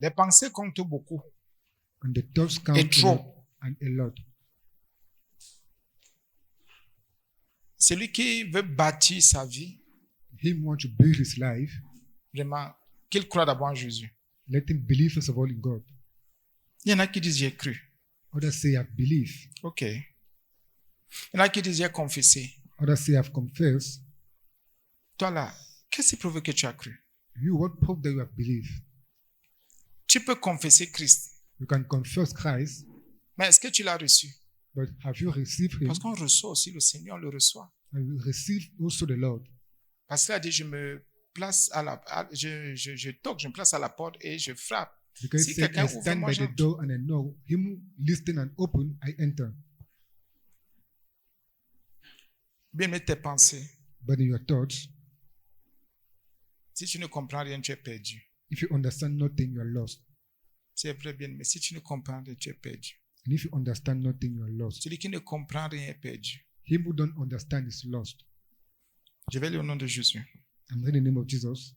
Les pensées comptent beaucoup. And the thoughts count Et trop. and a lot. Celui qui veut bâtir sa vie, Him want to build his life, vraiment, qu'il croit d'abord en Jésus. let him believe first of all in God. Il y en a qui disent j'ai cru. Others say I've believed. Ok. Il y en a qui disent j'ai confessé. Others say I've confessed. Toi là, qu'est-ce qui prouve que tu as cru? You, what proof that you have believed? Tu peux confesser Christ, You can confess Christ, mais est-ce que tu l'as reçu? but have you received him? Parce qu'on reçoit aussi le Seigneur, on le reçoit. And you receive also the Lord. Parce qu'il a dit, je me place je toque, je me place à la porte et je frappe. Because Si he said, quelqu'un I ouvre, stand moi by the j'entre. door and I know him who listen and open, I enter. Bien, mais tes pensées, But in your thoughts, si tu ne comprends rien, tu es perdu. if you understand nothing, you are lost. C'est vrai, bien, mais si tu ne comprends rien, tu es perdu. And if you understand nothing, you are lost. Celui qui ne comprend rien est perdu. Him who don't understand is lost. Je vais lire au nom de Jésus. I'm in the name of Jesus.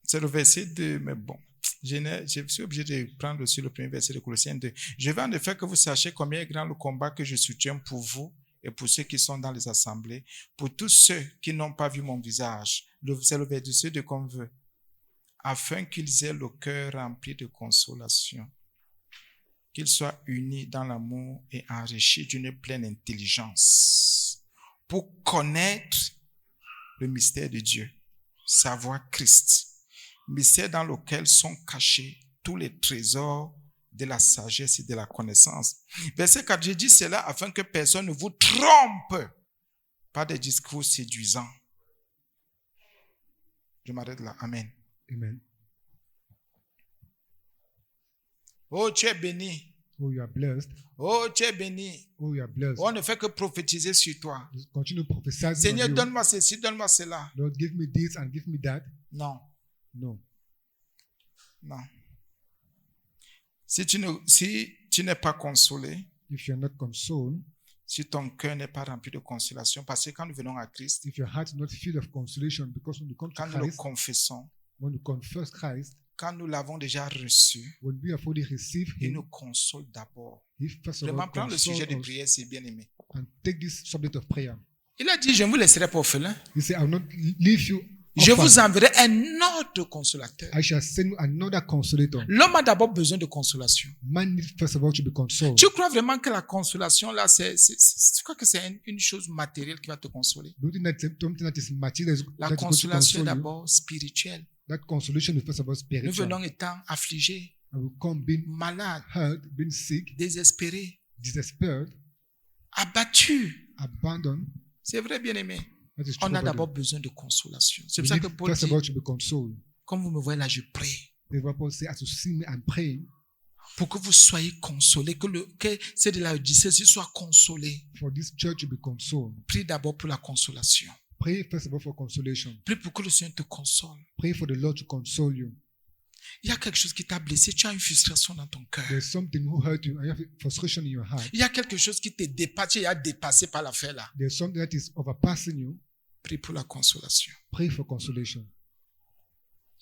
C'est le verset 2, mais bon, je suis obligé de prendre sur le premier verset de Colossiens 2. Je veux en effet que vous sachiez combien est grand le combat que je soutiens pour vous et pour ceux qui sont dans les assemblées, pour tous ceux qui n'ont pas vu mon visage. C'est le verset 2 qu'on veut. Afin qu'ils aient le cœur rempli de consolation, qu'ils soient unis dans l'amour et enrichis d'une pleine intelligence, pour connaître le mystère de Dieu, savoir Christ, mystère dans lequel sont cachés tous les trésors de la sagesse et de la connaissance. Verset 4, je dis cela afin que personne ne vous trompe par des discours séduisants. Je m'arrête là. Amen. Amen. Oh, tu es béni. Oh, you are blessed. Oh, tu es béni. Oh, you are blessed. On ne fait que prophétiser sur toi. Continue prophesying on Seigneur, you. donne-moi ceci, donne-moi cela. Lord, give me this and give me that. Non, No. non. Si tu n'es pas consolé, If you're not consoled, si ton cœur n'est pas rempli de consolation, parce que quand nous venons à Christ, if your heart is not filled of consolation, because when you come to quand nous le Christ, confessons, when you confess Christ, quand nous l'avons déjà reçu, when we have already received il him, nous console d'abord. he first of all Vraiment, prends le console sujet de us prière, c'est bien aimé. and take this subject of prayer. Il a dit, je ne vous laisserai pas orphelin. He said, I will not leave you Je orphan. vous enverrai un autre consolateur. I shall send you another consolator. L'homme a d'abord besoin de consolation. Man needs first of all to be consoled. Tu crois vraiment que la consolation, là, tu crois que c'est une chose matérielle qui va te consoler? Do you think that something that is material La that is going to consolation est console you? d'abord spirituelle. That consolation is first of all Nous spiritual. venons étant affligés, And we come being malades, hurt, being sick, désespérés, despair, abattus. abandoned. C'est vrai, bien-aimé. That is true, On a brother. d'abord besoin de consolation. C'est We pour ça que need Paul first of dit, all to be consoled. comme vous me voyez là, je prie The Bible says, as you see me, I'm praying pour que vous soyez consolés, que c'est de la Odyssée soit consolé. for this church to be consoled. Prie d'abord pour la consolation. Pray first of all for consolation. Prie pour que le Seigneur te console. Pray for the Lord to console you. Il y a quelque chose qui t'a blessé, tu as une frustration dans ton cœur. There's something who hurt you and you have frustration in your heart. Il y a quelque chose qui te dépasse, tu es dépassé par l'affaire là. There's something that is overpassing you. Prie pour la consolation. Pray for consolation.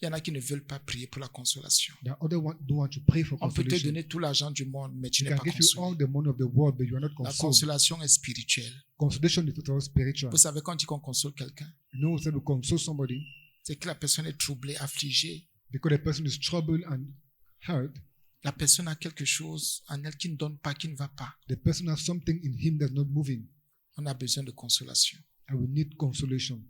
Il y en a qui ne veulent pas prier pour la consolation. The other one don't want to pray for On peut te consolation. donner tout l'argent du monde, mais tu They n'es can pas give you all consolé. the money of the world, but you are not La consoled. consolation est spirituelle. Consolation is first of all spiritual. Vous savez, quand on dit qu'on console quelqu'un, You know, when we console somebody, c'est que la personne est troublée, affligée. because the person is troubled and hurt, La personne a quelque chose en elle qui ne donne pas, qui ne va pas. the person has something in him that's not moving, On a besoin de consolation. and we need consolation.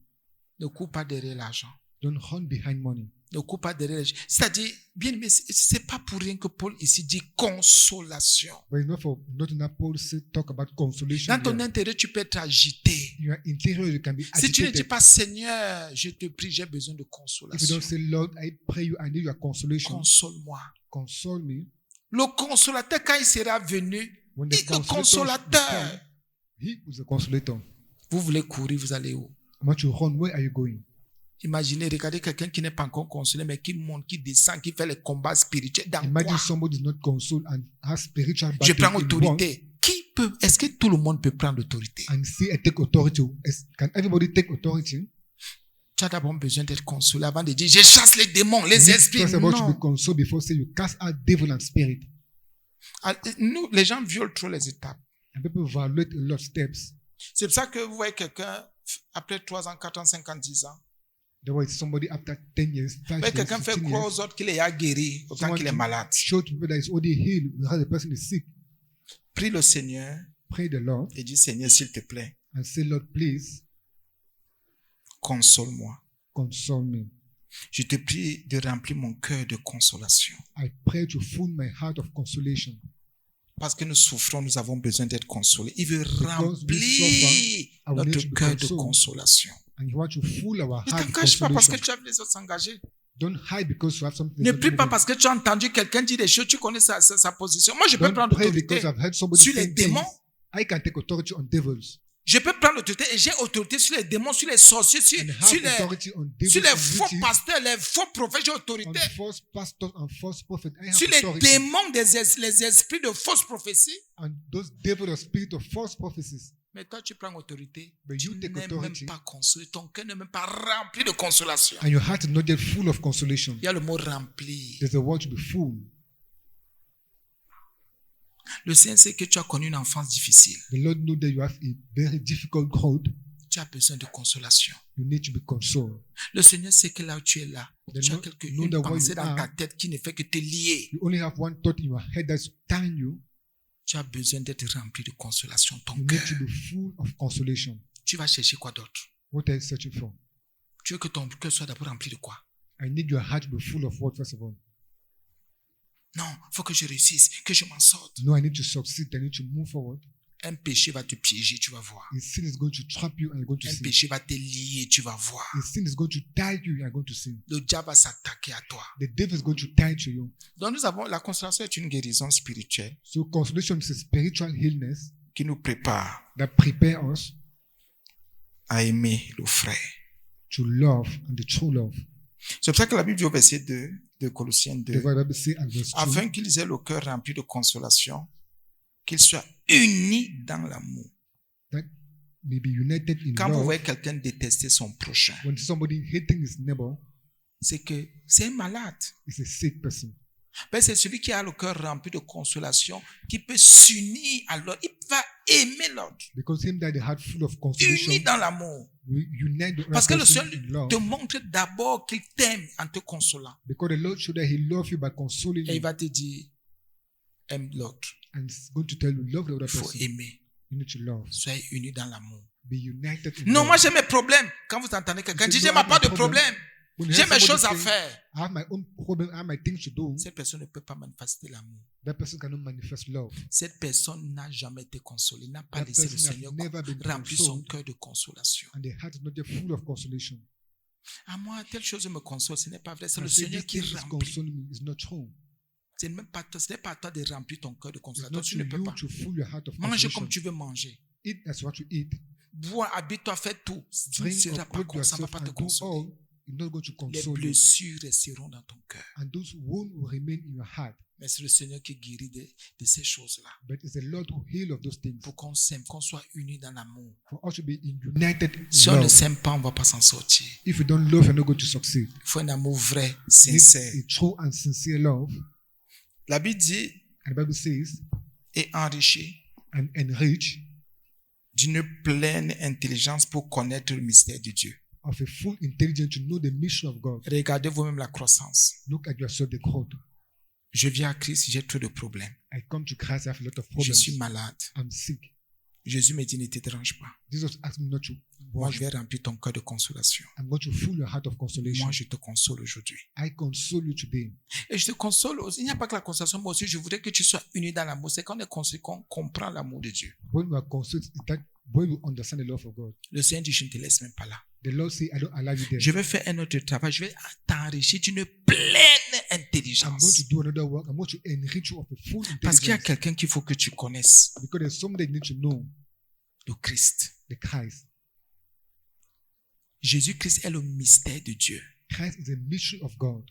Ne cours pas derrière l'argent. Don't run behind money. Ne cours pas derrière les gens. C'est-à-dire, bien, mais c'est pas pour rien que Paul ici dit consolation. But it's not for nothing that Paul said talk about consolation. Dans ton here. intérieur, tu peux être agité. In your interior, you can be Si tu ne dis agitated. pas, Seigneur, je te prie, j'ai besoin de If you consolation. don't say, Lord, I pray you, I need your consolation. Console-moi. Console me. Le consolateur, quand il sera venu, When il est le consolateur. He is the consolator. Vous voulez courir, vous allez où? Once you run, where are you going? Imaginez, regardez quelqu'un qui n'est pas encore consolé, mais qui monte, qui descend, qui fait les combats spirituels. Dans Imagine quoi? somebody is not consoled and has spiritual Je battle prends in one autorité. Est-ce que tout le monde peut prendre l'autorité? and say, I take authority. Can everybody take authority? Tu as d'abord besoin d'être consolé avant de dire, je chasse les démons, les esprits. First of all, to Non. be consoled before say you cast out devil and spirit. Ah, nous, les gens violent trop les étapes. And people violate a lot of steps. C'est pour ça que vous voyez quelqu'un, après 3 ans, 4 ans, 5 ans, 10 ans, There was somebody after 10 years, 5 mais years, quelqu'un fait 15 croire years, aux autres qu'il est déjà guéri, autant someone qu'il est malade. show to people that is already healed, because the person is sick. Prie le Seigneur Pray the Lord et dis, Seigneur, s'il te plaît, and say, Lord, please console-moi. console me. Je te prie de remplir mon cœur de consolation. I pray to fill my heart of consolation. Parce que nous souffrons, nous avons besoin d'être consolés. Il veut we remplir suffer, our notre need to be cœur de consoled. consolation. And you want to fill our Ne heart with t'engage pas parce que consolation. tu as vu les autres s'engager. Don't hide because you have something. Ne prie pas parce que tu as entendu quelqu'un dire des choses, tu connais sa position. Moi, je peux Don't prendre pray autorité because I've heard somebody sur les say things. démons. I can take authority on devils Je peux prendre l'autorité et j'ai autorité sur les démons, sur les sorciers, sur, and sur have les, authority on sur devils les and faux witches, pasteurs, les faux prophètes, j'ai on autorité. false pastors and false prophets. I have Sur les authority démons, les esprits de fausses prophéties. on those devils or spirit of false prophecies. Mais toi, tu prends autorité. But Tu you take n'es même authority. pas consolé. Ton cœur n'est même pas rempli de consolation. And your heart is not yet full of consolation. Il y a le mot rempli. There's a word to be full. Le Seigneur sait que tu as connu une enfance difficile. The Lord knows that you have a very difficult road. Tu as besoin de consolation. You need to be consoled. Le Seigneur sait que là où tu es là, The tu as Lord une know that where pensée you dans ta are. tête qui ne fait que te lier. You only have one thought in your head that's tying you. Tu as besoin d'être rempli de consolation, ton You cœur. need to be full of consolation. Tu vas chercher quoi d'autre? What are you searching for? Tu veux que ton cœur soit d'abord rempli de quoi? I need your heart to be full of what, first of all? Non, il faut que je réussisse, que je m'en sorte. No, I need to succeed. I need to move forward. Un péché va te piéger, tu vas voir. A sin is going to trap you and you're going to Un sin. péché va te lier, tu vas voir. A sin is going to tie you and you're going to sin. Le diable va s'attaquer à toi. The devil is going to tie to you. Donc nous avons, la consolation est une guérison spirituelle So consolation is a spiritual illness qui nous prépare that prepare us à aimer le frère. to love and the true love. C'est pour ça que la Bible dit au verset 2 de Colossiens 2, The Bible says at verse 2, afin qu'ils aient le cœur rempli de consolation, qu'ils soient unis dans l'amour. that may be united in Quand vous love. voyez quelqu'un détester son prochain, When somebody hating his neighbor c'est que c'est un malade. is a sick person. Ben, c'est celui qui a le cœur rempli de consolation qui peut s'unir à l'autre. Il va aimer l'autre. Because him that the heart full of consolation Uni dans l'amour. will unite the Parce que le person Seigneur in love. te montre d'abord qu'il t'aime en te consolant. Because the Lord showed that he loves you by consoling Et il you. va te dire, aime l'autre. And he's going to tell you, love the other Il faut person. aimer. You need to love. Soyez unis dans l'amour. Be united in Non, love. moi j'ai mes problèmes. Quand vous entendez quelqu'un You dire, say, j'ai "No, I pas have de my problem." problème. When you J'ai have mes somebody choses à saying, faire. I have my own problem, I have my things to do, Cette personne ne peut pas manifester l'amour. that person cannot manifest love. Cette personne n'a jamais été consolée, n'a pas That laissé le person has Seigneur never been remplir son consoled, cœur de consolation. and their heart is not yet full of consolation. À moi, telle chose me console, ce n'est pas vrai. C'est And le say, Seigneur this qui thing is remplit. consoling me is not true. Ce n'est pas à toi de remplir ton cœur de It's consolation. not Tu to ne peux you pas. to fill your heart of Mange consolation. comme tu veux manger. Eat as what you eat. Bois, habille-toi, fais tout. Tu ne Drink seras or pas clothe ça ne va yourself pas and te do consoler. all. It's not going to Les console you. blessures resteront dans ton cœur. And those wounds will remain in your heart. Mais c'est le Seigneur qui guérit de ces choses-là. But it's the Lord who heal of those things. Pour qu'on s'aime, qu'on soit unis dans l'amour. For us to be united in Si on ne love. s'aime pas, on ne va pas s'en sortir. If you don't love, you're not going to succeed. Il faut un amour vrai, You need sincère. a true and sincere love. La Bible dit, And the Bible says, et enrichi and enrich d'une pleine intelligence pour connaître le mystère de Dieu. of a full intelligence to know the mission of God. Regardez vous-même la croissance. Look at yourself, the growth. Je viens à Christ, j'ai trop de problèmes. I come to Christ, I have a lot of Je problems. suis malade. I'm sick. Jésus me dit, ne te dérange pas. Jesus asked me not to Moi, worry. je vais remplir ton cœur de consolation. I'm going to fill your heart of consolation. Moi, je te console aujourd'hui. I console you today. Et je te console aussi. Il n'y a pas que la consolation, moi aussi, je voudrais que tu sois uni dans l'amour. C'est quand on est consolé qu'on comprend l'amour de Dieu. When we are consoled, it's that when we understand the love of God. Le Seigneur dit, je ne te laisse même pas là. The Lord say, I don't allow you there. Je vais faire un autre travail. Je vais t'enrichir d'une pleine I'm going intelligence. to do another work. I'm going to enrich you of a full Parce qu'il y a intelligence. quelqu'un qu'il faut que tu connaisses. Because there's somebody you need to know, Le Christ. the Christ. Jésus-Christ est le mystère de Dieu. Christ is a mystery of God.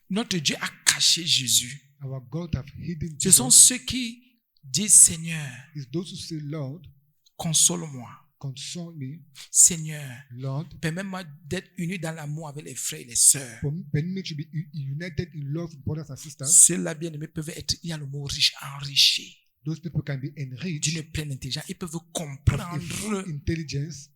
Notre Dieu a caché Jésus. Our God have hidden Ce sont Jesus. ceux qui disent, Seigneur, It's those who say, Lord, console-moi. console me, Seigneur, Lord. permets-moi d'être uni dans l'amour avec les frères et les sœurs. Permit me to be united in love with brothers and sisters. Ceux-là, bien-aimés, peuvent être, il y a le mot riche, enrichi, Those people can be enriched d'une pleine intelligence. Ils peuvent with a comprendre full intelligence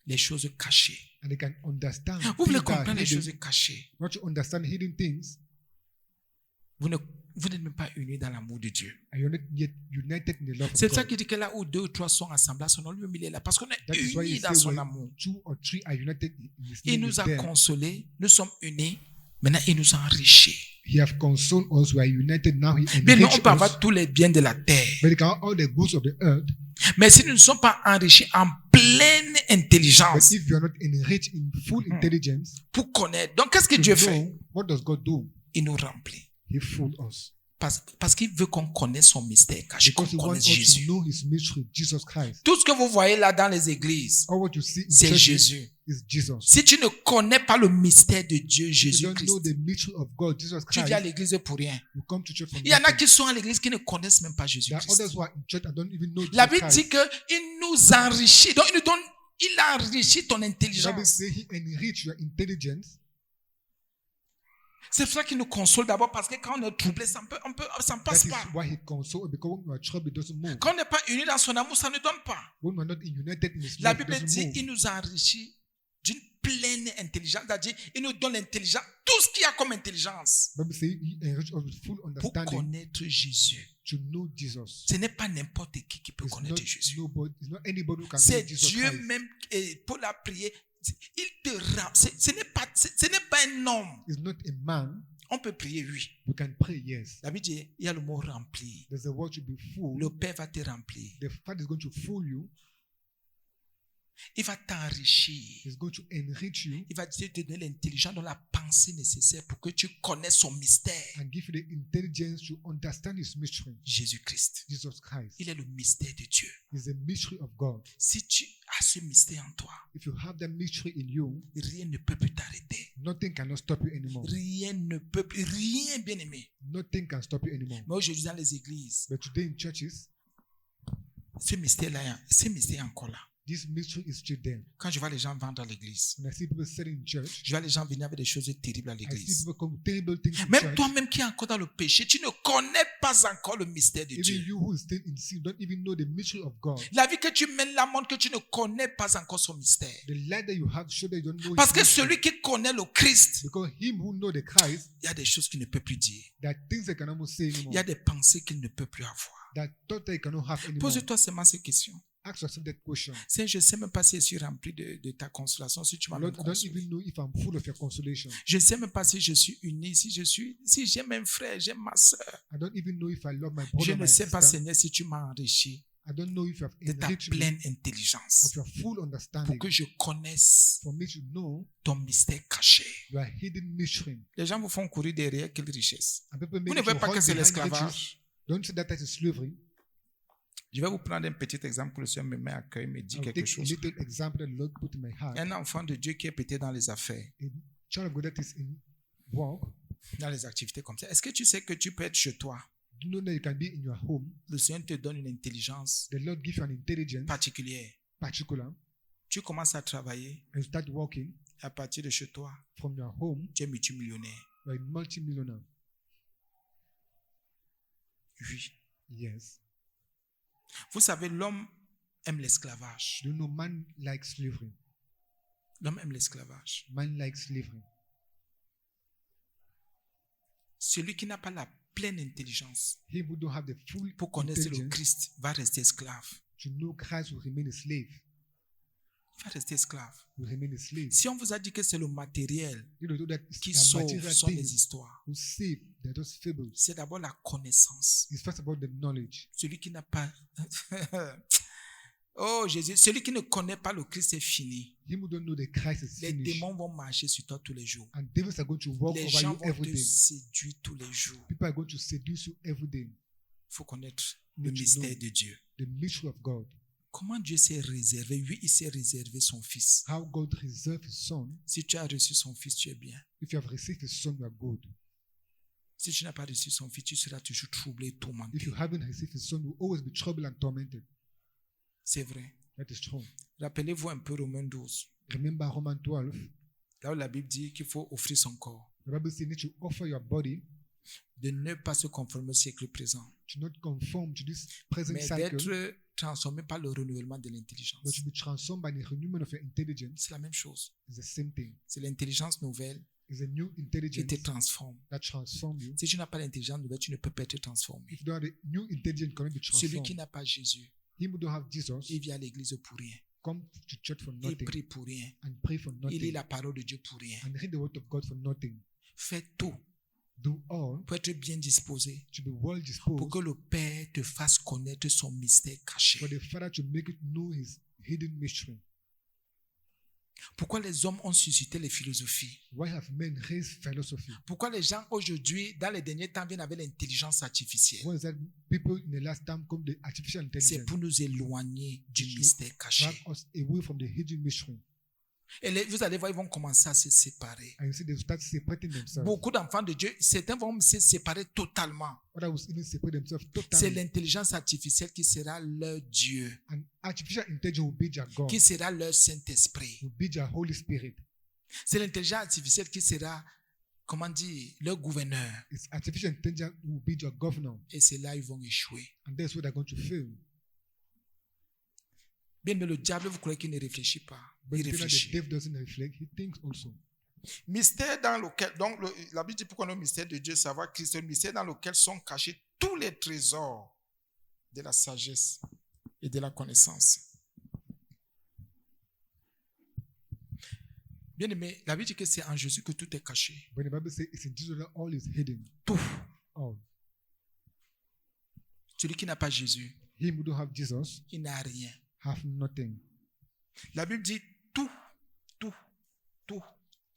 les choses cachées. and they can understand Vous voulez things that are comprendre les choses hidden. cachées. Not to understand hidden things, Vous n'êtes même pas unis dans l'amour de Dieu. and you're not yet united in the love C'est of ça God. qui dit que là où 2 ou 3 sont assemblés à son nom, lui-même il est là. Parce qu'on est That is why unis he dans says son when amour. 2 or 3 are united in his Il name, nous is a there. consolés, nous sommes unis. Maintenant, il nous a enrichis. He have consoled us. We are united now. He Mais nous, on enriched peut us. avoir tous les biens de la terre. But he can have all the goods of the earth. Mais si nous ne sommes pas enrichis en pleine But intelligence if you are not enriched in full intelligence, pour connaître, donc qu'est-ce que to Dieu fait? know, what does God do? Il nous remplit. He fooled us. Parce qu'il veut qu'on connaisse son mystère caché, qu'on Because he wants connaisse us to Jésus. know his mystery, Jesus Christ. Tout ce que vous voyez là dans les églises, All what you see in c'est churches Jésus. is Jesus. Si tu ne connais pas le mystère de Dieu, If you don't Jésus-Christ, know the mystery of God, Jesus tu Christ, viens à l'église pour rien. you come to church for Il y en a nothing. qui sont à l'église qui ne connaissent même pas There are Jésus-Christ. others who are in church and don't even know La Jesus Bible dit Christ. qu'il nous enrichit. Donc, il enrichit ton The Bible intelligence. says he enrich your intelligence. C'est pour ça qu'il nous console d'abord parce que quand on est troublé, ça ne That passe is pas. why he consoles, because when we are troubled, it doesn't move. Quand on n'est pas uni dans son amour, ça ne donne pas. When we are not united in his La love, it Bible doesn't dit move. il nous enrichit d'une pleine intelligence. C'est-à-dire, il nous donne l'intelligence, tout ce qu'il y a comme intelligence The Bible says he enrich us with full pour understanding connaître Jésus. to know Jesus. Ce n'est pas n'importe qui peut It's connaître Jésus. it's not anybody who can C'est know Jesus Dieu Christ. même, et pour la prière, il te rend. Ce n'est pas un homme. It's not a man. On peut prier, oui. We can pray, yes. La Bible dit, il y a le mot rempli. There's a word to be full. Le Père va te remplir. The Father is going to fool you. Il va t'enrichir. He's going to enrich you Il va te donner l'intelligence dans la pensée nécessaire pour que tu connaisses son mystère. and give you the intelligence to understand his mystery. Jésus-Christ. Jesus Christ Il est le mystère de Dieu. is the mystery of God. Si tu as ce mystère en toi, If you have that mystery in you, rien ne peut plus t'arrêter. nothing cannot stop you anymore. Rien ne peut plus, rien bien aimé. Nothing can stop you anymore. Mais aujourd'hui dans les églises, But today in churches, ce mystère-là, ce mystère est encore là. this mystery is still there. Quand je vois les gens vendre à l'église, When I see people selling in church, je vois les gens venir avec des choses terribles à I see l'église. people come with terrible things in Même church. toi-même qui es encore dans le péché, tu ne connais pas encore le mystère de Even Dieu. you who is still in sin don't even know the mystery of God. La vie que tu mènes là montre que tu ne connais pas encore son mystère. The light that you have show that you don't know Parce his que mystery. celui qui connaît le Christ, Because him who know the Christ, il y a des choses qu'il ne peut plus dire. there are things they cannot say Il y anymore. a des pensées qu'il ne peut plus avoir. That thought that you cannot have anymore. Pose-toi seulement ces questions. Ask yourself that question. Seigneur, je ne sais même pas si je suis rempli de ta consolation, si tu m'as Lord, même I don't consolé. even know if I'm full of your consolation. Je ne sais même pas si je suis uni, si j'aime un frère, j'aime ma soeur. I don't even know if I love my Je brother, ne my sais pas, sister. Seigneur, si tu m'as enrichi I don't know if you have de ta enriched me pleine intelligence of your full pour understanding. que je connaisse For me to know ton mystère caché. your hidden mystery. Les gens vous font courir derrière, quelle richesse. And people Vous make ne you voyez pas que run c'est behind riches. l'esclavage. Don't say that that is slavery. Je vais vous prendre un petit exemple que le Seigneur me met à cœur, me dit I'll quelque take a chose. little example that the Lord put in my heart. Un enfant de Dieu qui est pété dans les affaires, A child of God that is in work. dans les activités comme ça. Est-ce que tu sais que tu peux être chez toi? Do you know that you can be in your home? Le Seigneur te donne une intelligence The Lord gives you an intelligence, particulière. particular, Tu commences à travailler and you start working à partir de chez toi. from your home. Tu es multimillionnaire. You're a multi-millionaire. Oui. Yes. Vous savez, l'homme aime l'esclavage. Do you know man likes slavery? L'homme aime l'esclavage. Man likes slavery. Celui qui n'a pas la pleine intelligence Him who don't have the full pour connaître le intelligence Christ va rester esclave. to know Christ will remain a slave. Il va rester esclave. Will remain a slave. Si on vous a dit que c'est le matériel You know that it's qui the sauve, material sont les things histoires. who save. They're just fables. C'est d'abord la connaissance. It's first about the knowledge. Celui qui n'a pas... Oh Jésus, celui qui ne connaît pas le Christ est fini. Him who don't know the Christ is Les finished. démons vont marcher sur toi tous les jours. And devils are going to walk Les over gens you vont every te day. séduire tous les jours. People are going to seduce you every day. Il faut connaître le Need to mystère know de Dieu. the mystery of God. Comment Dieu s'est réservé? Oui, il s'est réservé son Fils. How God reserved His Son. Si tu as reçu son Fils, tu es bien. If you have received His Son, you are good. Si tu n'as pas reçu son Fils, tu seras toujours troublé, tourmenté. If you haven't received His Son, you will always be troubled and tormented. C'est vrai. That is true. Rappelez-vous un peu Romains 12, Remember Romans 12. là où la Bible dit qu'il faut offrir son corps, The Bible says you need to offer your body de ne pas se conformer au siècle présent, to not conform to this present mais cycle, d'être transformé par le renouvellement de but l'intelligence. to be transformed by the renewal of your intelligence. C'est la même chose. Is the same thing. C'est l'intelligence nouvelle It's a new qui intelligence te transforme. that transforms you. Si tu n'as pas l'intelligence nouvelle, tu ne peux pas être transformé. If you don't have the new intelligence, cannot be Celui transformed. qui n'a pas Jésus, Him who don't have Jesus, il vient à l'église pour rien. come to church for Il nothing prie pour rien. and pray for Il lit nothing la parole de Dieu pour rien. and read the word of God for nothing. Fais tout Do all pour être bien disposé, to be well pour disposed que le Père te fasse connaître son mystère caché. for the Father to make it know His hidden mystery. Pourquoi les hommes ont suscité les philosophies? Why have men raised philosophy? Pourquoi les gens aujourd'hui, dans les derniers temps, viennent avec l'intelligence artificielle? Why is that people in the last time come the artificial C'est intelligence pour nous éloigner du mystère caché. drag us away from the hidden mystery? Et vous allez voir, ils vont commencer à se séparer. And you see, they start separating themselves. Beaucoup d'enfants de Dieu, certains vont se séparer totalement. Others will even separate themselves C'est totally. l'intelligence artificielle qui sera leur Dieu, And artificial intelligence will be their God, qui sera leur Saint-Esprit. will be their Holy Spirit. C'est l'intelligence artificielle qui sera, comment dire, leur gouverneur. It's artificial intelligence will be their governor. Et c'est là ils vont échouer. And that's where they're going to fail. Bien, mais le diable, vous croyez qu'il ne réfléchit pas? But Il you know, the réfléchit. devil doesn't reflect, he thinks also. Mystère dans lequel, donc la Bible dit pourquoi le mystère de Dieu, savoir Christ, le mystère dans lequel sont cachés tous les trésors de la sagesse et de la connaissance. Bien aimé, la Bible dit que c'est en Jésus que tout est caché. When the Bible says it's in Jesus that all is hidden. Tout. All. Celui qui n'a pas Jésus, Him who don't have Jesus il n'a rien. have nothing. La Bible dit tout, tout, tout.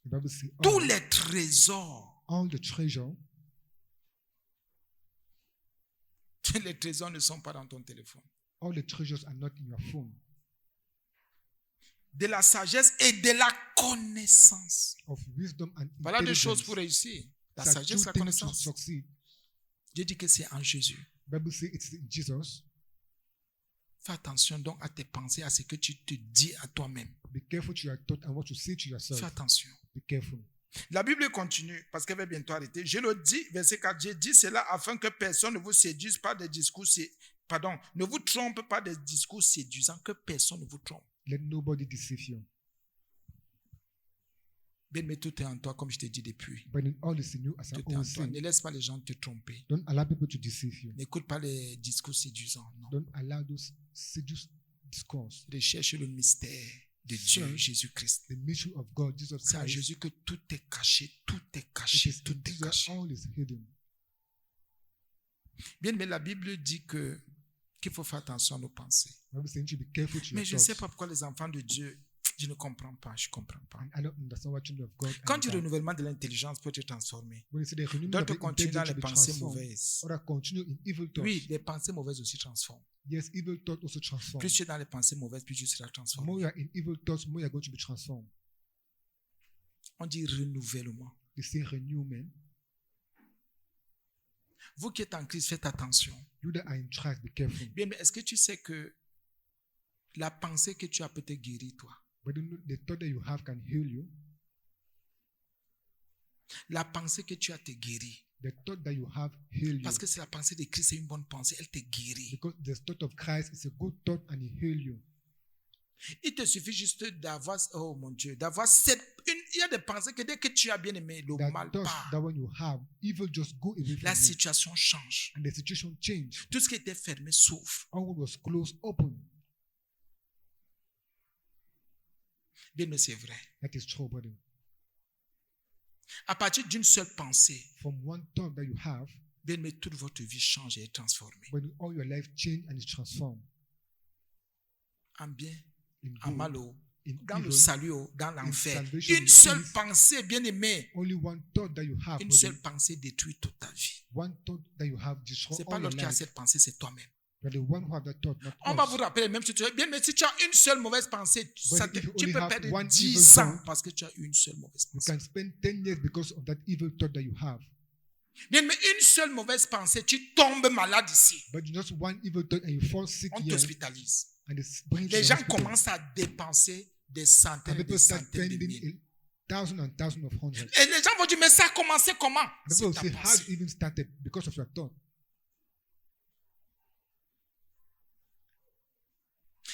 The Bible says Tous all, les trésors. all the treasure, Les trésors ne sont pas dans ton téléphone. all the treasures are not in your phone. De la sagesse et de la connaissance. Of wisdom and Voilà deux intelligence. choses pour réussir. La There are sagesse et two la things to connaissance. succeed. Dieu dit que c'est en Jésus. The Bible says it's in Jesus. Fais attention donc à tes pensées, à ce que tu te dis à toi-même. Be careful to your thought and what you say to Fais yourself. attention. Be careful. La Bible continue, parce qu'elle va bientôt arrêter. Je le dis, verset 4, j'ai dit cela afin que personne ne vous séduise par des discours, ne vous trompe pas des discours séduisants, que personne ne vous trompe. Let nobody deceive you. Bien, mais tout est en toi, comme je te dis depuis. But in all is in you, as I Tout est en always toi. say. Ne laisse pas les gens te tromper. Don't allow people to deceive you. N'écoute pas les discours séduisants. Non. Don't allow those seduced discourse. Recherche le mystère de Dieu, Search Jésus-Christ. the mystery of God, Jesus C'est en Christ. Jésus que tout est caché, tout est It caché, is tout in est Jesus caché. all is hidden. Bien, mais la Bible dit qu'il faut faire attention à nos pensées. The Bible says you should be careful to Mais your je ne sais thoughts. pas pourquoi les enfants de Dieu, je ne comprends pas, je ne comprends pas. And I don't understand what children of God Quand are du about. renouvellement de l'intelligence peut te transformer, When you say the renewal of d'autres the continuent dans intelligence les should be pensées transformed, mauvaises. others continue in evil thoughts. Oui, les pensées mauvaises aussi transforment. Yes, evil thoughts also transform. Plus tu es dans les pensées mauvaises, plus tu seras The transformé. more you are in evil thoughts, more you are going to be transformed. On dit renouvellement. They say renewment. Vous qui êtes en Christ, faites attention. You that are in Christ, be careful. Bien, mais est-ce que tu sais que la pensée que tu as peut te guérir, toi? But you know, the thought that you have can heal you. La pensée que tu as te guérit. The thought that you have heal you. Parce que c'est la pensée de Christ, c'est une bonne pensée, elle te guérit. Because the thought of Christ is a good thought and he heal you. Il te suffit juste d'avoir, oh mon Dieu, d'avoir il y a des pensées que dès que tu as bien aimé, le That mal thought part. that when you have, evil just go away from La you. situation change. And the situation change. Tout ce qui était fermé s'ouvre. All what was closed, open. Bien, mais c'est vrai. That is true, brother. À partir d'une seule pensée, From one thought that you have, bien, mais toute votre vie change et est transformée. when all your life change and is transformed. En bien, In en good, mal, in dans le evil, salut, dans l'enfer. salvation, Une in seule peace. pensée, bien aimée, only one thought that you have, une brother, seule pensée détruit toute ta vie. one thought that you have destroy C'est pas all your l'autre qui a life. cette pensée, c'est toi-même. But the one who have that thought, not On va us. vous rappeler même si tu bien, mais si tu as une seule mauvaise pensée, if you tu only peux have perdre one 10 evil ans thought, parce que tu as une seule mauvaise You pensée. can spend 10 years because of that evil thought that you have. Bien, mais une seule mauvaise pensée, tu tombes malade ici. But just one evil thought and you fall sick On here t'hospitalise. and and it brings to Les the gens hospital. commencent à dépenser des And centaines et des people start centaines de spending mille. thousands and thousands of hundreds. Et les gens vont dire, mais ça a commencé comment? And C'est people ta say, how pensée. it even started because of your thought.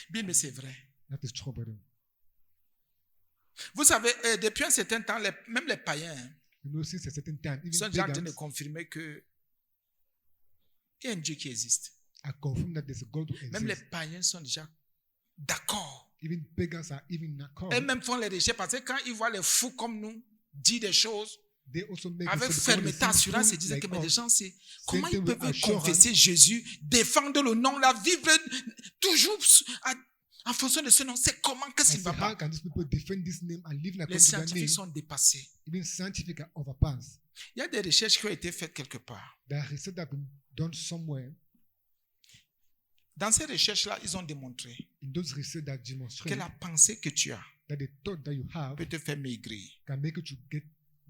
Bien, mais c'est vrai. That is true, brother. Vous savez, depuis un certain temps, même les païens, hein, You know, since a certain time, ils sont even déjà en train de pagans confirmer qu'il y a un Dieu qui existe. are confirmed that there's a God who Même les exists. païens sont déjà d'accord. Even pagans are even not called. Et même font les recherches parce que quand ils voient les fous comme nous dire des choses They also make avec it so because fermeté, they see assurance, fools ils disent like que mais les us, gens, c'est same comment thing ils with peuvent assurance. confesser Jésus, défendre le nom, la vivre toujours en fonction de ce nom. C'est comment que I ça ne say, va how pas? can these people defend this name and live Les according to their name? scientifiques sont dépassés. Even scientific are overpassed. Il y a des recherches qui ont été faites quelque part. There are research that have been done somewhere. Dans ces recherches-là, ils ont démontré In those research that que demonstrate la pensée que tu as that the thought that you have peut te faire maigrir, can make you to get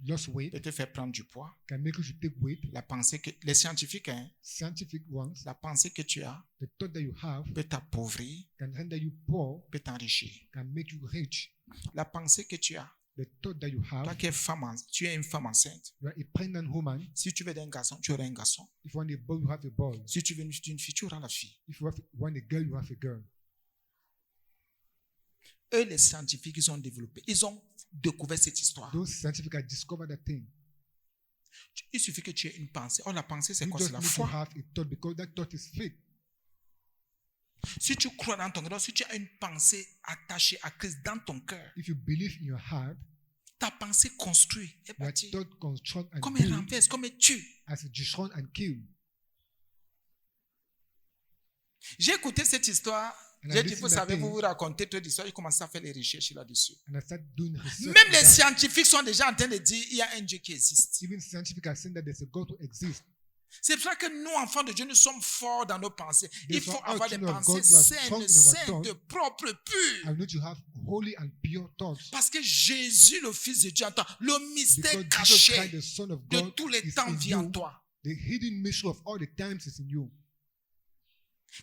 lost weight, peut te faire prendre du poids. can make you to take weight. La pensée que les scientifiques, hein, Scientific ones, la pensée que tu as the thought that you have peut t'appauvrir, can render you poor, peut t'enrichir. can make you rich. La pensée que tu as, The thought that you toi have, qui es tu es une femme enceinte. you are a pregnant woman. Si tu veux un garçon, tu auras un garçon. If you want a boy, you have a boy. Si tu veux une fille, tu auras la fille. If you want a girl, you have a girl. Eux, les scientifiques, ils ont développé, ils ont découvert cette histoire. Those scientific have discovered that thing. Il suffit que tu aies une pensée. Oh, la pensée, c'est You quoi? just C'est la need to foi. have a thought because that thought is faith. Si tu crois dans ton cœur, si tu as une pensée attachée à Christ dans ton cœur, If you believe in your heart, ta pensée construit et your bâtit. thought construct and Comme elle build renverse, comme elle tue. as a destroy and kill. J'ai écouté cette histoire. And I J'ai dit, listened vous that savez, thing. vous vous racontez toute l'histoire. J'ai commencé à faire les recherches là-dessus. And I started doing research. Même on les that. scientifiques sont déjà en train de dire il y a un Dieu qui existe. Even scientific are saying that there's a God who exists. C'est pour ça que nous, enfants de Dieu, nous sommes forts dans nos pensées. Il Therefore, faut our avoir des children of pensées God, we are strong saines, in our saintes, thoughts. propres, pures. I need to have holy and pure thoughts. Parce que Jésus, le Fils de Dieu, en toi, le mystère Because Jesus caché Christ, the Son of de God, tous les is temps in vit en you. toi. The hidden mystery of all the times is in you.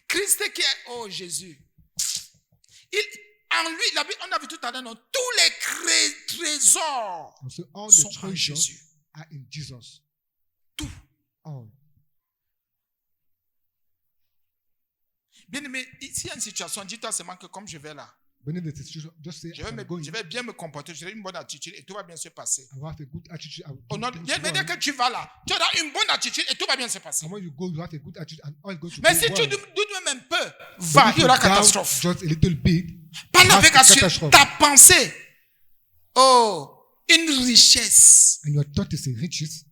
Christ qui est, oh Jésus. En lui, la Bible, on a vu tout à l'heure, non, tous les trésors And so all sont the en treasures Jésus. are in Jesus. Tout. All. Bien aimé, s'il y a une situation, dis-toi seulement que comme je vais là, When in the situation, just say, je I'm going. vais bien me comporter, j'aurai une bonne attitude et tout va bien se passer. I will have a good attitude. I will Au do nom things bien well. dire que tu vas là, tu auras une bonne attitude et tout va bien se passer. And when you go, you have a good attitude and all is going to Mais go si tu well. doutes même un peu, But va, if il y you aura doubt catastrophe. just a little bit, Pendant have avec a catastrophe. ta pensée, oh, une richesse. And your thought is a riches.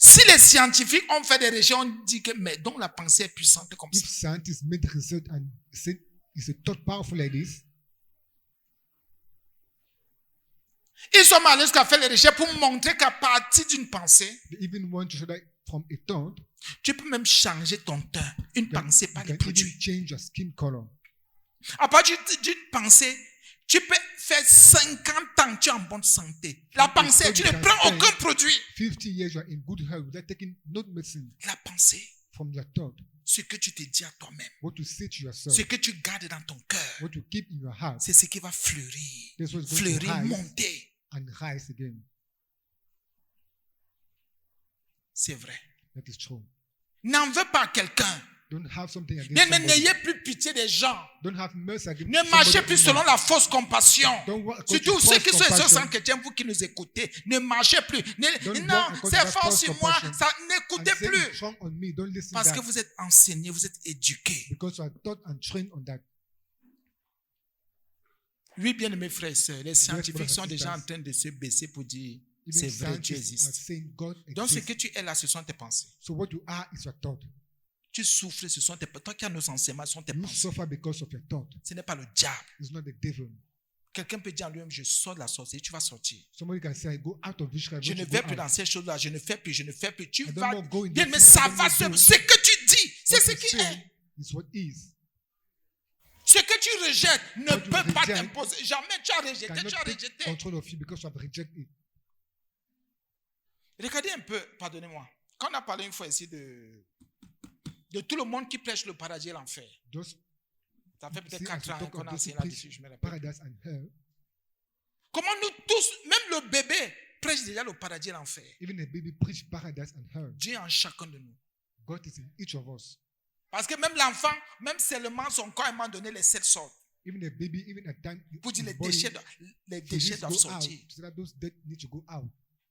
Si les scientifiques ont fait des recherches, on dit que, mais donc la pensée est puissante comme If ça. scientists made research and said it's a thought powerful like this, Ils sont allés jusqu'à faire les recherches pour montrer qu'à partir d'une pensée, they even want to show that from a thought, tu peux même changer ton teint. Une pensée par you les can even produits. change your skin color. À partir d'une pensée, tu peux faire 50 ans, tu es en bonne santé. La pensée, tu ne prends aucun produit. 50 years you are in good health without taking no medicine La pensée, from your thought. ce que tu te dis à toi-même, What you say to yourself, ce que tu gardes dans ton cœur, what you keep in your heart, c'est ce qui va fleurir, that's what's going to fleurir, rise monter. and rise again. C'est vrai. That is true. N'en veux pas à quelqu'un. Don't have something against Bien, mais somebody. n'ayez plus pitié des gens. Don't have mercy against Ne marchez somebody plus anymore. selon la fausse compassion. Don't walk according Surtout to ceux false qui sont les compassion. sans chrétiens, vous qui nous écoutez, ne marchez plus. Don't Non, walk according c'est to fort false sur moi, compassion. ça And n'écoutez say plus. it's strong on me. Don't listen Parce that que vous êtes enseignés, vous êtes éduqués. because you are taught and trained on that. Oui, bien aimés frères et sœurs, les scientifiques brothers and sont déjà en sisters. train de se baisser pour dire Even c'est vrai, Dieu scientists are existe. saying God Donc ce exists. que tu es là, ce sont tes pensées. So what you are is your thought. Tu souffres, ce sont tes pensées. Toi qui as nos enseignements, ce sont tes You pensées. suffer because of your thought. Ce n'est pas le diable. It's not the devil. Quelqu'un peut dire en lui-même, je sors de la sorcellerie, tu vas sortir. Somebody can say, I go out of witchcraft. Je don't ne you vais go plus out. dans ces choses-là, je ne fais plus. Tu I don't vas more go in bien, this mais thing, I ça don't va more se... do. Ce que tu dis, c'est What ce you qui say est. is what is. Ce que tu rejettes ne What you peut pas reject t'imposer. Jamais tu as rejeté, Cannot tu as take rejeté. control of you because you have rejected it. Regardez un peu, pardonnez-moi. Quand on a parlé une fois ici de tout le monde qui prêche le paradis et l'enfer. Just Ça fait peut-être See, as 4 we ans talk qu'on of a those enseigné who là-dessus, preach je me rappelle. paradise and hell, Comment nous tous, même le bébé, prêche déjà le paradis et l'enfer. even a baby preach paradise and hell. Dieu est en chacun de nous. God is in each of us. Parce que même l'enfant, même seulement son corps, à un moment donné, les 7 sortent. Even a baby, even at time, Pour dire his les body déchets, les needs déchets to doivent go out, sortir. so that those dead need to go out.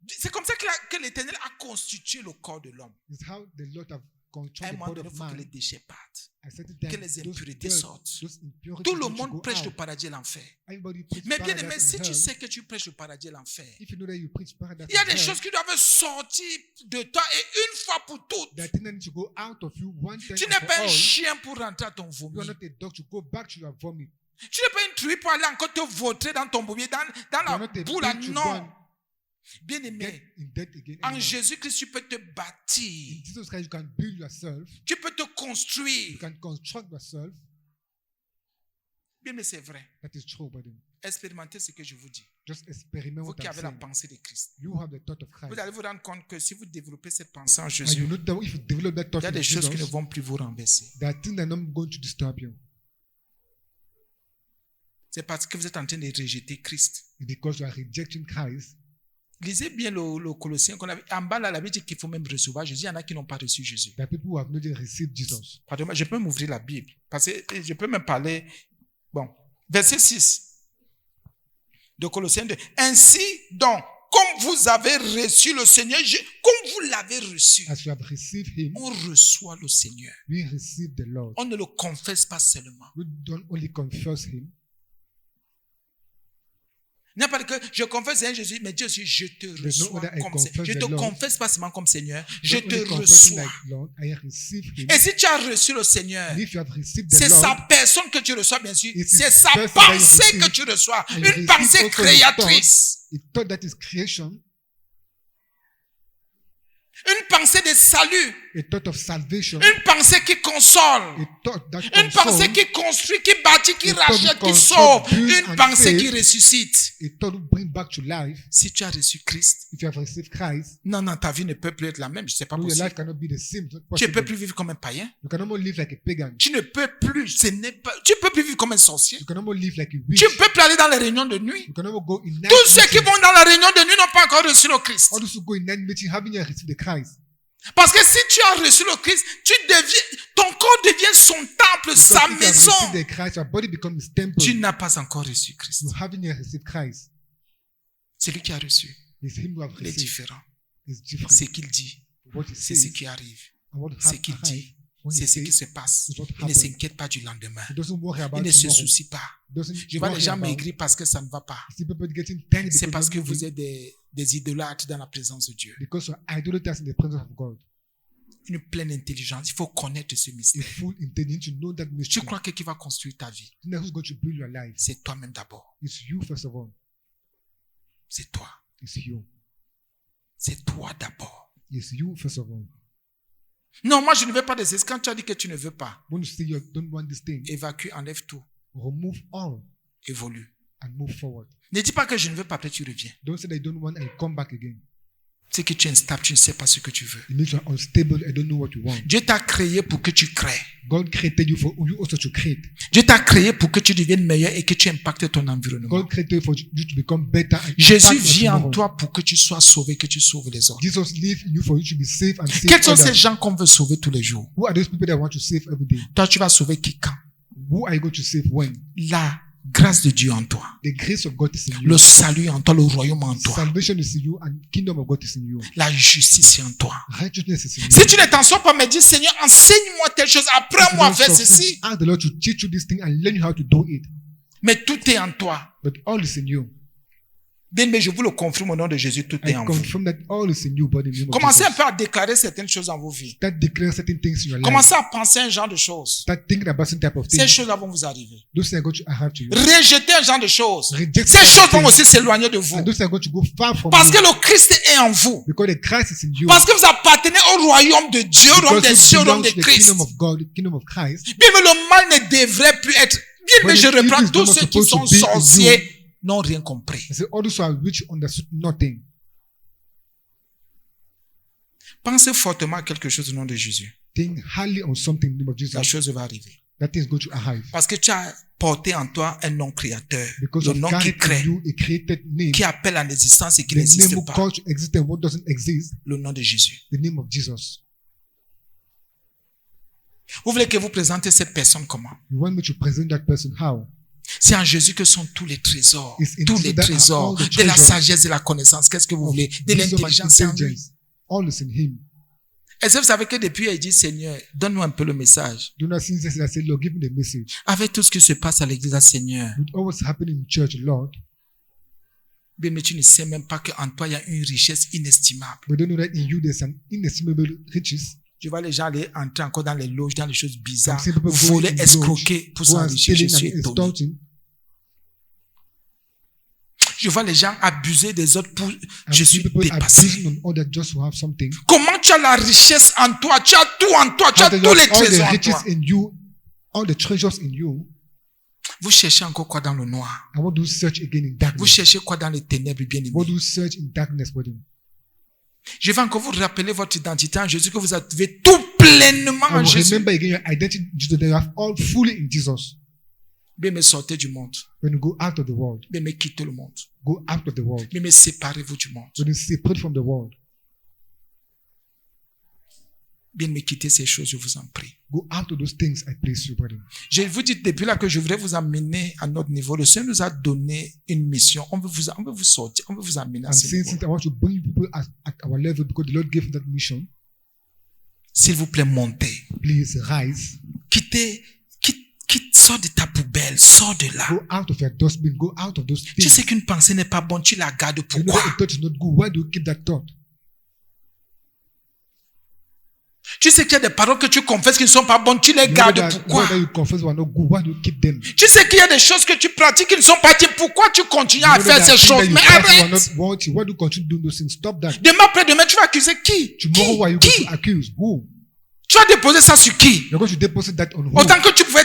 C'est comme ça que l'Éternel a constitué le corps de l'homme. It's how the Lord have À un controlled the moment body donné, of il faut que les man. déchets partent. At certain Que time, les those impurités dirt, sortent. those impurities Tout le need to monde go prêche le out. paradis et l'enfer. Everybody preach Mais bien aimé, paradise si and tu hell. sais que tu prêches le paradis et l'enfer, If you know that you preach paradise il y a and des hell, choses qui doivent sortir de toi et une fois pour toutes. that thing that needs to go out of you one time Tu and n'es for pas un all. chien pour rentrer à ton You vomi. are not a dog to go back to your vomit. Tu n'es pas une truie pour aller encore te vautrer dans ton vomi, dans You are la not a boule. pig to go Non. and Bien get aimé, in debt again. en anymore. Jésus-Christ, tu peux te In bâtir. Jesus Christ, you can build yourself. Tu peux te You construire. can construct yourself. Bien aimé, c'est vrai. That is true, buddy. Expérimentez ce que je vous dis. Just experiment Vous what qui I'm avez la saying. pensée de Christ. You have the thought of Christ. Vous allez vous rendre compte que si vous développez cette pensée en And Jésus, you know that if you develop that il thought y a in des choses qui ne Jesus, vont plus vous renverser. there are things that are not going to disturb you. C'est parce que vous êtes en train de rejeter Christ. It's because you are rejecting Christ. Lisez bien le Colossien qu'on avait. En bas, là, la Bible dit qu'il faut même recevoir Jésus. Il y en a qui n'ont pas reçu Jésus. There are people who have not yet received Jesus. Pardon, je peux m'ouvrir la Bible. Parce que je peux même parler. Bon, verset 6 de Colossiens 2. Ainsi, donc, comme vous avez reçu le Seigneur, comme vous l'avez reçu, As you have received Him, on reçoit le Seigneur. we receive the Lord. On ne le confesse pas seulement. We don't only confess Him. N'est pas que je confesse Seigneur Jésus, mais Dieu aussi, je te There's no reçois other I comme Seigneur. Je confess te the Lord. confesse pas seulement comme Seigneur, je Not te only confess Him reçois. like Lord, I receive Him. Et si tu as reçu le Seigneur, And if you have received the c'est Lord, sa personne que tu reçois, bien sûr. It is C'est sa person that you pensée receive. que tu reçois. And you Une receive pensée also the créatrice. a thought that is creation, Une pensée de salut. a thought of salvation, Une pensée qui console. a thought that Une pensée consoles, qui construit, qui bâtit, qui A thought rachète, qui control, sauve. build Une and pensée save. qui ressuscite. a thought to bring back to life. Si tu as reçu Christ, If you have received Christ, non, ta vie ne peut plus être la même. C'est pas no, your possible. life cannot be the same. It's not Tu ne peux possible. plus vivre comme un païen. You can almost live like a pagan. Tu ne peux plus, tu peux plus vivre comme un sorcier. You can almost live like a witch. Tu ne peux plus aller dans les réunions de nuit. You can almost go in night Tous ceux qui meeting. vont dans la réunion de nuit n'ont pas encore reçu le Christ. All those who go in night meeting having yet received the Christ. Parce que si tu as reçu le Christ, ton corps devient son temple, Because sa if you have maison. received the Christ, your body becomes his temple. Tu n'as pas encore reçu Christ. You haven't yet received Christ. C'est lui qui a reçu. It's him who have Il est received. différent. It's different. C'est ce qu'il dit. What he C'est says ce qui arrive. and what C'est ce qu'il dit. when he C'est ce qui says, se passe. is what Il ne happens. s'inquiète pas du lendemain. He doesn't worry about Il ne se tomorrow. soucie pas. Doesn't Je vois les worry gens about- maigrir parce que ça ne va pas. See people getting tiny C'est because parce que they're vous moving, êtes des idolâtres dans la présence de Dieu. because you're idolaters in the presence of God. Une pleine intelligence. Il faut connaître ce A mystère. full intelligence to know that Tu mystery. crois que qui va construire ta vie? You know who's going to build your life? C'est toi-même d'abord. It's you first of all. C'est toi. It's you. C'est toi d'abord. It's you first of all. Non, moi je ne veux pas de cesse. Quand tu as dit que tu ne veux pas, When you say you don't want this thing, évacue, enlève tout, remove all évolue. and move forward. Ne dis pas que je ne veux pas, après tu reviens. Don't say that you don't want and come back again. C'est que tu es instable, tu ne sais pas ce que tu veux. It means you're unstable and don't know what you want. Dieu t'a créé pour que tu crées. God created you for you also to create. Dieu t'a créé pour que tu deviennes meilleur et que tu impactes ton environnement. God created you for you to become better. And Jésus impact your vit en tomorrow. toi pour que tu sois sauvé, que tu sauves les autres. Jesus lives in you for you to be safe and save Quels sont ces others. gens qu'on veut sauver tous les jours? Who are those people that want to save every day? Toi, tu vas sauver qui quand? Who are you going to save when? La grâce de Dieu en toi. The grace of God is in you. Le salut en toi, le royaume en toi. Salvation is in you and kingdom of God is in you. La justice est en toi. Righteousness is in you. Si tu ne t'en sors pas, me dis, Seigneur, enseigne-moi telle chose, apprends-moi à faire ceci. Ask the Lord to teach you this thing and learn you how to do it. Mais tout est en toi. But all is in you. Bien, mais je vous le confirme au nom de Jésus, tout I est en vous. confirm that all is in you, but in the name of Commencez un Jesus. peu à déclarer certaines choses dans vos vies. Start declaring certain things in your life. Commencez à penser un genre de choses. Start thinking about some type of Ces things. choses-là vont vous arriver. Those things are going to happen to you. Rejetez un genre de choses. Reject Ces certain choses vont things. aussi s'éloigner de vous. And those are going to go far from Parce you. que le Christ est en vous. Because the Christ is in you. Parce que vous appartenez au royaume de Dieu, au royaume Because des cieux, you au royaume belong de to the Christ. kingdom of God, the kingdom of Christ. Bien, mais le mal ne devrait plus être. Bien, mais But je the evil reprends is tous not ceux qui supposed to sont be in you. sorciers n'ont rien compris. I say all those who are rich understood nothing. Pensez fortement à quelque chose au nom de Jésus. Think highly on something in the name of La Jesus. chose va arriver. that thing is going to arrive. Parce que tu as porté en toi un nom créateur. Because Le of nom qui carrying in crée, you a created name, qui appelle en existence et qui the name n'existe who pas. calls to exist and what doesn't exist, Le nom de Jésus. the name of Jesus. Vous voulez que vous présentez cette personne comment? You want me to present that person how? C'est en Jésus que sont tous les trésors. It's in Tous Jesus les that are trésors. all the De la treasures. sagesse, de la connaissance. Qu'est-ce que vous voulez? De Wisdom and l'intelligence, c'est en lui. intelligence. All is in him. Est-ce que vous savez que depuis, il dit, Seigneur, donne-nous un peu le message. Do not since I said, Lord, give me the message. Avec tout ce qui se passe à l'église, Seigneur. With all what's happening in church, Lord, Bien, mais tu ne sais même pas qu'en toi, il y a une richesse inestimable. we don't know that in you there's an inestimable riches. Je vois les gens aller entrer encore dans les loges, dans les choses bizarres, Some people go voler, in escroquer pour Go and s'enrichir. Je stealing suis and étonné. extorting. Je vois les gens abuser des autres pour... And Je suis people dépassé. abusing on others just to have something. Comment tu as la richesse en toi? Tu as tout en toi. Tu How as that tous you les have all the trésors en riches toi. in you, all the treasures in you. Vous cherchez encore quoi dans le noir? And what do you search again in Vous darkness? cherchez quoi dans les ténèbres, bien aimé? What do you search in darkness for them? Je vais encore vous rappeler votre identité en Jésus, que vous avez tout pleinement I en will Jésus. remember again your identity in Jesus, that you have all fully in Jesus. Bien me sortez du monde. When you go out of the world, Bien me quittez le monde. go out of the world. Bien me séparez-vous du monde. When you separate from the world, Bien me quittez ces choses, je vous en prie. go out of those things, I praise you, brother. Je vous dis depuis là que je voudrais vous amener à notre niveau. Le Seigneur nous a donné une mission. On veut vous sortir, on veut vous amener à I'm ce saying niveau. since I want to bring people at our level because the Lord gave that mission, S'il vous plaît, montez. please rise. Sors de ta poubelle, sors de là. Go out of your dustbin. Go out of those Tu things. sais qu'une pensée n'est pas bonne, tu la gardes. You know Pourquoi? that a thought is not good. Why do you keep that thought? Tu sais qu'il y a des paroles que tu confesses qui ne sont pas bonnes, tu les You know gardes. that Pourquoi? you confess were not good. Why do you keep them? Tu sais qu'il y a des choses que tu pratiques qui ne sont pas bonnes. Pourquoi tu continues à You know faire that ces things choses? that you Mais practice were arrête. not wanting. Why do you continue doing those things? Stop that. Demain, après-demain, tu vas accuser qui? Tomorrow, why are you going Qui? to accuse? Who? Tu vas déposer ça sur qui? You're going to deposit that on who? Autant que tu pouvais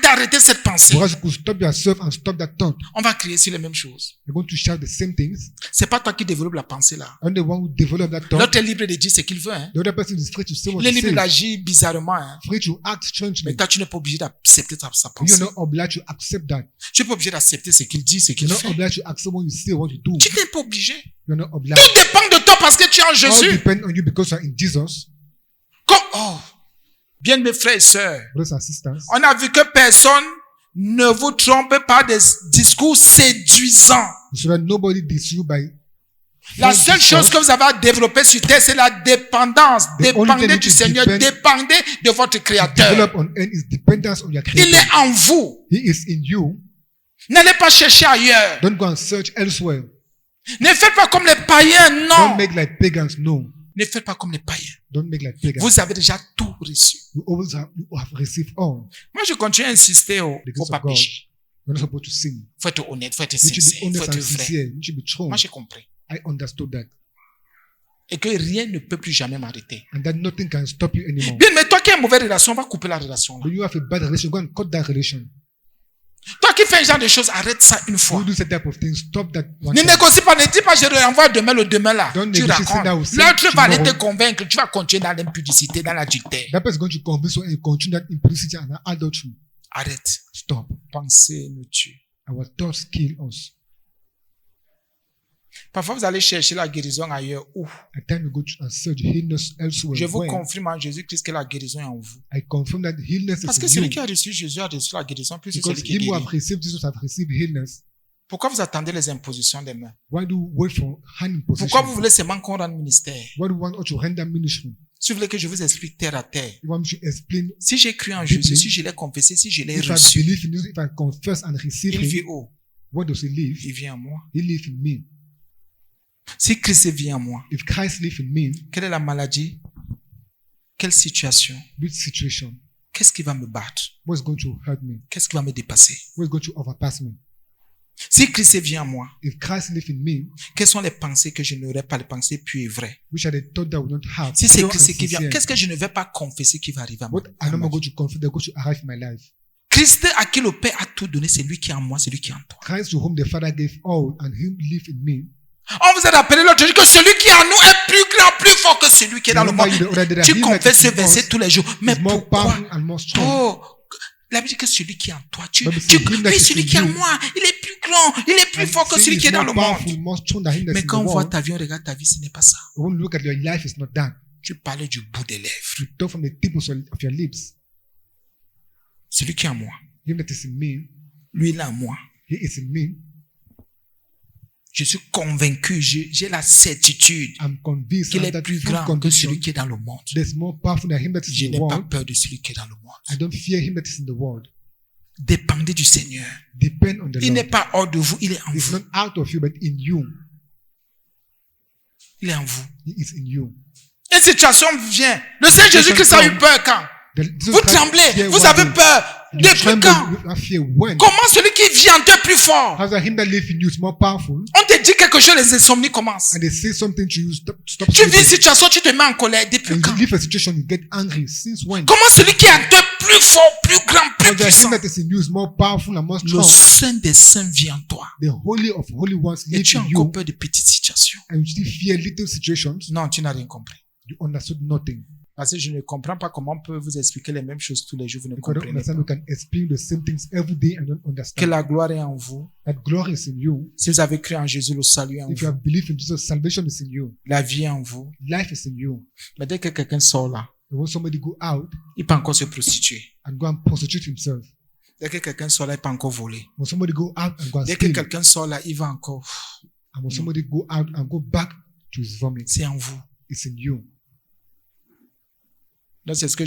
arrêter cette pensée. Because you could stop yourself and stop that thought. On va crier sur les mêmes choses. You're going to shout the same things. C'est pas toi qui développe la pensée là. I'm the one who developed that thought. L'autre est libre de dire ce qu'il veut. Hein. The other person is free to say what Il est he libre says. d'agir bizarrement. Hein. Free to act Mais strangely. toi, tu n'es pas obligé d'accepter sa You're pensée. not obliged to accept that. Tu n'es pas obligé d'accepter ce qu'il dit, ce qu'il You're not fait. obliged to accept what you say, what you do. Tu n'es pas obligé. You're not obliged. Tout dépend de toi parce que tu es en All Jésus. depend on you because you're in Jesus. Bien mes frères et sœurs, Brothers and sisters, on a vu que personne ne vous trompe par des discours séduisants. so that nobody deceives you by La seule chose que vous avez à développer sur terre, c'est la dépendance. The only thing Dépendez you du can Seigneur, depend- dépendez de votre Créateur. develop on earth is dependence on your Il Creator. est en vous. He is in you. N'allez pas chercher ailleurs. Don't go and search elsewhere. Ne faites pas comme les païens, non. Don't make like pagans. No. Ne faites pas comme les païens. Don't make like pagans. Vous avez déjà tout reçu. You have received all. Moi, je continue à insister au The grace pas of God. pécher. You're not supposed to sin. Faut être honnête, faut être You should be sincère, faut honest être and vrai. sincere. You should be true. Moi, j'ai compris. I understood that. Et que rien ne peut plus jamais m'arrêter. And that nothing can stop you anymore. Bien, mais toi qui as une mauvaise relation, on va couper la relation là. When you have a bad relation, go and cut that relation. Toi qui fais un genre de choses, arrête ça une fois. You do that type of thing, stop that one Ne time. négocie pas, ne dis pas je renvoie demain le demain là. Don't Tu negotiate, say that racontes. will say L'autre va aller tomorrow. te convaincre, tu vas continuer dans l'impudicité, dans l'adultère. That person is going to convince you and you continue that implicity and adultery. Arrête. Stop. Pensée nous tue. Our thoughts kill us. Parfois, vous allez chercher la guérison ailleurs. Où? At times you go to and search healness elsewhere. Je vous When? confirme en Jésus-Christ que la guérison est en vous. I confirm that healness Parce que is in celui you. qui a reçu Jésus a reçu la guérison, plus c'est Because celui qui est him who have guéri. received Jesus have received healness. Pourquoi vous attendez les impositions des mains? Why do you wait for hand imposition? Pourquoi vous voulez seulement qu'on rende ministère? Why do you want us to render ministry? Si vous voulez que je vous explique terre à terre. You want me to explain Si j'ai cru en Deeply. Jésus, si je l'ai confessé, si je l'ai if I reçu, believe in Jesus, if I confess and receive il vit him, où? what does he live? Il vit en moi. He lives in me. Si Christ vit en moi, If Christ lives in me, quelle est la maladie? Quelle situation? which situation? Qu'est-ce qui va me battre? What's going to hurt me? Qu'est-ce qui va me dépasser? What's going to overpass me? Si Christ vit en moi, If Christ lives in me, quelles sont les pensées que je n'aurais pas, les pensées pures et vraies? which are the thoughts that will not have? Si c'est pure and Christ qui vient, sincere? qu'est-ce que je ne vais pas confesser qui va arriver à moi? What I'm not going to confess that going to arrive in my life? Christ à qui le Père a tout donné, c'est lui qui est en moi, c'est lui qui est en toi. Christ to whom the Father gave all and him live in me. On vous a rappelé l'autre jour que celui qui est en nous est plus grand, plus fort que celui qui est dans le monde. Remember you the other day that Tu he that confesses is ce in verset us tous les jours. Mais is more pourquoi? powerful and more strong. Oh, La Bible dit que celui qui est en toi, tu Bible says, him that oui, is celui in qui est en you. moi, il est plus grand, il est plus And fort que sin celui is qui est dans more le powerful, monde. more strong than him that's Mais in the quand on voit world. ta vie, on regarde ta vie, ce n'est pas ça. When you look at your life, it's not that. Tu parlais du bout des lèvres. You talk from the tip of your lips. Celui qui est en moi, Him that is in me, lui, il est en moi. he is in me. Je suis convaincu, j'ai la certitude I'm convinced qu'il of est that plus full grand que conviction celui qui est dans le monde. that's more powerful than him that is Je in the n'ai pas world. peur de celui qui est dans le monde. I don't fear him that is in the world. Dépendez du Seigneur. Depend on the Il n'est Lord. pas hors de vous, il est en He's vous. not out of you, but in you. Il est en vous. He is in you. Une situation vient. Le Seigneur Jésus-Christ a eu peur quand? Vous tremblez, vous avez peur. You Depuis tremble quand? without fear when? Comment celui qui vit en toi est plus fort? How's that him that lives in you is more powerful? On te dit quelque chose, les insomnies commencent. And they say something to you, stop Tu vis une sleeping. situation, tu te mets en colère. Depuis And quand? you live a situation, you get angry. Since when? Comment celui qui est en toi est plus fort, plus grand, plus How's that him puissant? that is in you is more powerful and more Le strong? Saint des Saints vit en toi. The holy of holy ones Et live tu as in encore you, peur de petites situations. and you still fear little situations. Non, tu n'as rien compris. You understood nothing. Parce que je ne comprends pas comment on peut vous expliquer les mêmes choses tous les jours, vous ne Because I don't comprenez pas. understand, we can explain the same things every day and don't Que understand. la gloire est en vous. That glory is in you. Si vous avez cru en Jésus, le salut est en If you vous. have belief in Jesus, salvation is in you. La vie est en vous. Life is in you. Mais dès que quelqu'un sort là, And when somebody go out il peut encore se prostituer. and go and prostitute himself, Dès que quelqu'un sort là, il peut encore voler. when somebody go out and go and Dès que steal, quelqu'un sort là, il va encore. and when somebody go out and go back to his vomit, C'est en vous. it's in you. Donc c'est ce que